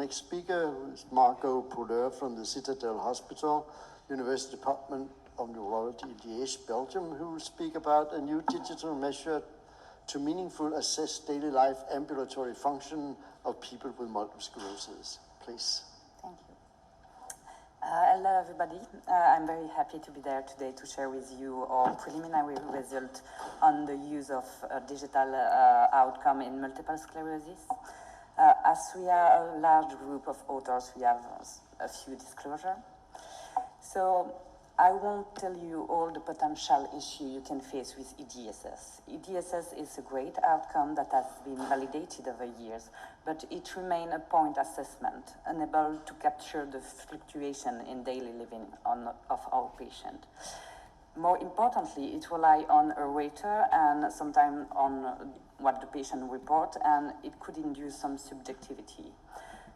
next speaker, who is Margaux Poleur from the Citadelle Hospital, University Department of Neurology in Liège, Belgium, who will speak about a new digital measure to meaningfully assess daily life ambulatory function of people with multiple sclerosis. Please. Thank you. Hello, everybody. I'm very happy to be there today to share with you our preliminary result on the use of digital outcome in multiple sclerosis. As we are a large group of authors, we have a few disclosures. So I won't tell you all the potential issue you can face with EDSS. EDSS is a great outcome that has been validated over years, but it remains a point assessment, unable to capture the fluctuation in daily living of our patient. More importantly, it relies on a rater and sometimes on what the patient reports, and it could induce some subjectivity.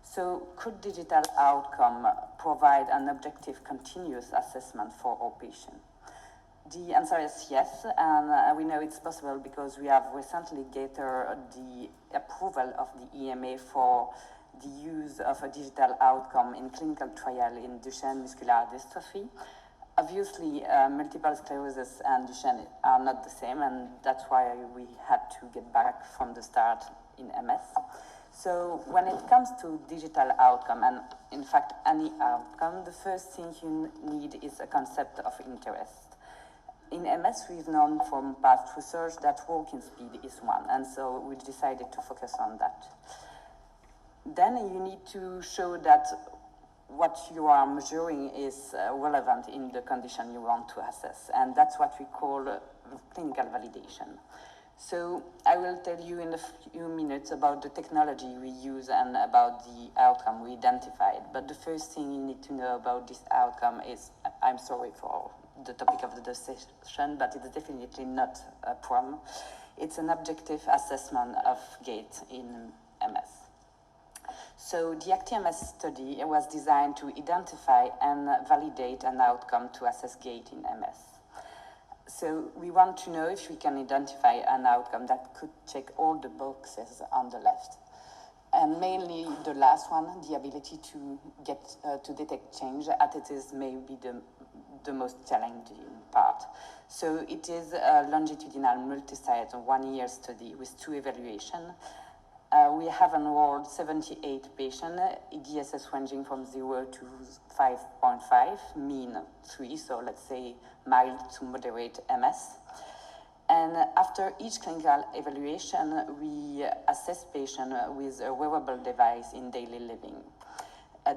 So could digital outcome provide an objective continuous assessment for our patient? The answer is yes, and we know it's possible because we have recently gathered the approval of the EMA for the use of a digital outcome in clinical trial in Duchenne muscular dystrophy. Obviously, multiple sclerosis and Duchenne are not the same, and that's why we had to get back from the start in MS. So when it comes to digital outcome, and in fact any outcome, the first thing you need is a concept of interest. In MS, we've known from past research that walking speed is one, and so we decided to focus on that. Then you need to show that what you are measuring is relevant in the condition you want to assess, and that's what we call clinical validation. So I will tell you in a few minutes about the technology we use and about the outcome we identified. But the first thing you need to know about this outcome is, I'm sorry for the topic of the session, but it's definitely not a problem. It's an objective assessment of gait in MS. So the ActiMS study was designed to identify and validate an outcome to assess gait in MS. So we want to know if we can identify an outcome that could check all the boxes on the left. And mainly the last one, the ability to get to detect change, as it is maybe the most challenging part. So it is a longitudinal multisite 1-year study with 2 evaluations. We have enrolled 78 patients, EDSS ranging from 0 to 5.5, mean 3, so let's say mild to moderate MS. And after each clinical evaluation, we assess patients with a wearable device in daily living.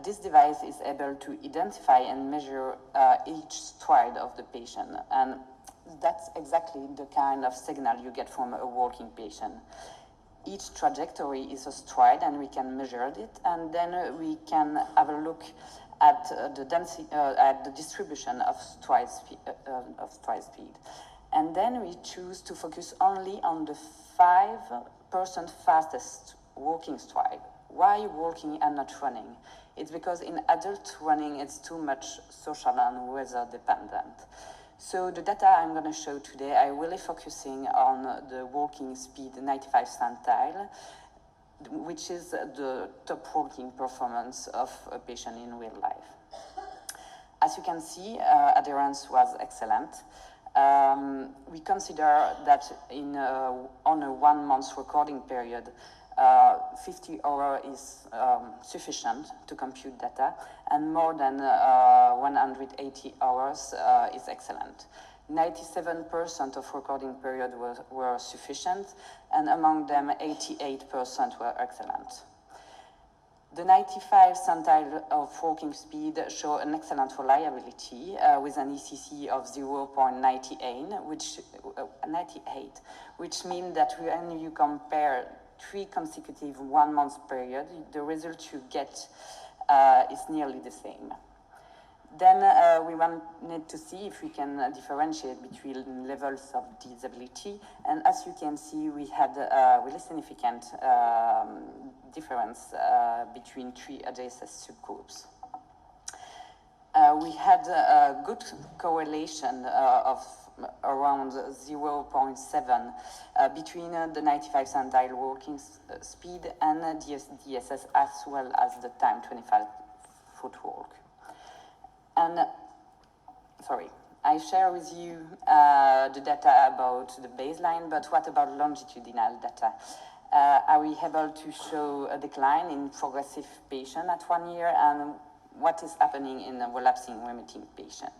This device is able to identify and measure each stride of the patient, and that's exactly the kind of signal you get from a walking patient. Each trajectory is a stride, and we can measure it, and then we can have a look at the density, at the distribution of stride speed. And then we choose to focus only on the 5% fastest walking stride. Why walking and not running? It's because in adult running, it's too much social and weather dependent. So the data I'm going to show today are really focusing on the walking speed 95 centile, which is the top walking performance of a patient in real life. As you can see, adherence was excellent. We consider that on a 1-month recording period, 50 hours is sufficient to compute data, and more than 180 hours is excellent. 97% of recording period were sufficient, and among them 88% were excellent. The 95 centile of walking speed show an excellent reliability with an ECC of 0.98, which means that when you compare 3 consecutive 1-month period, the result you get is nearly the same. Then we wanted to see if we can differentiate between levels of disability, and as you can see, we had a really significant difference between 3 adjacent subgroups. we had a good correlation of around 0.7 between the 95th centile walking speed and DSS, as well as the time 25 foot walk. And sorry, I share with you the data about the baseline, but what about longitudinal data? Are we able to show a decline in progressive patient at 1 year, and what is happening in a relapsing remitting patient?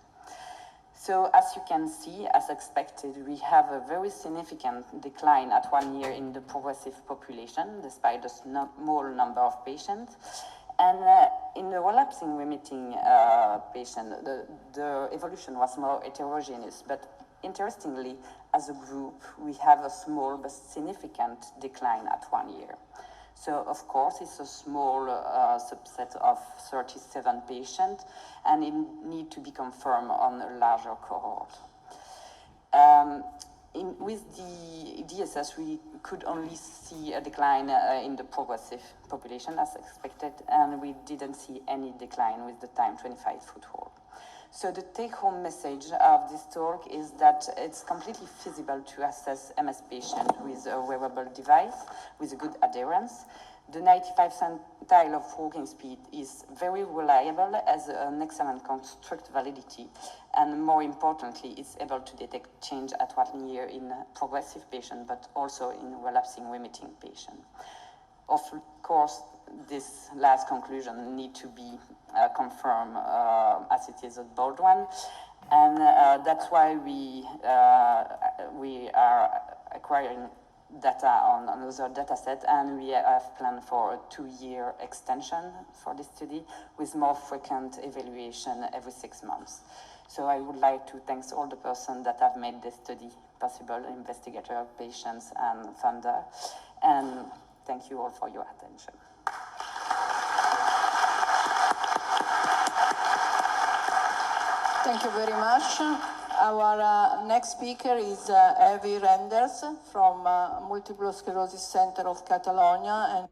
So as you can see, as expected, we have a very significant decline at 1 year in the progressive population, despite the small number of patients. And in the relapsing remitting patient, the evolution was more heterogeneous. But interestingly, as a group, we have a small but significant decline at 1 year. So, of course, it's a small subset of 37 patients, and it needs to be confirmed on a larger cohort. With the DSS, we could only see a decline in the progressive population, as expected, and we didn't see any decline with the time 25 foot walk. So the take-home message of this talk is that it's completely feasible to assess MS patient with a wearable device with a good adherence. The 95 centile of walking speed is very reliable, has an excellent construct validity, and more importantly, it's able to detect change at 1 year in progressive patient, but also in relapsing remitting patient. Of course, this last conclusion need to be confirmed as it is a bold one, and that's why we are acquiring data on another data set, and we have planned for a 2-year extension for this study with more frequent evaluation every 6 months. So I would like to thank all the persons that have made this study possible, investigator, patients, and funder, and thank you all for your attention. Thank you very much. Our next speaker is Evi Renders from Multiple Sclerosis Center of Catalonia. And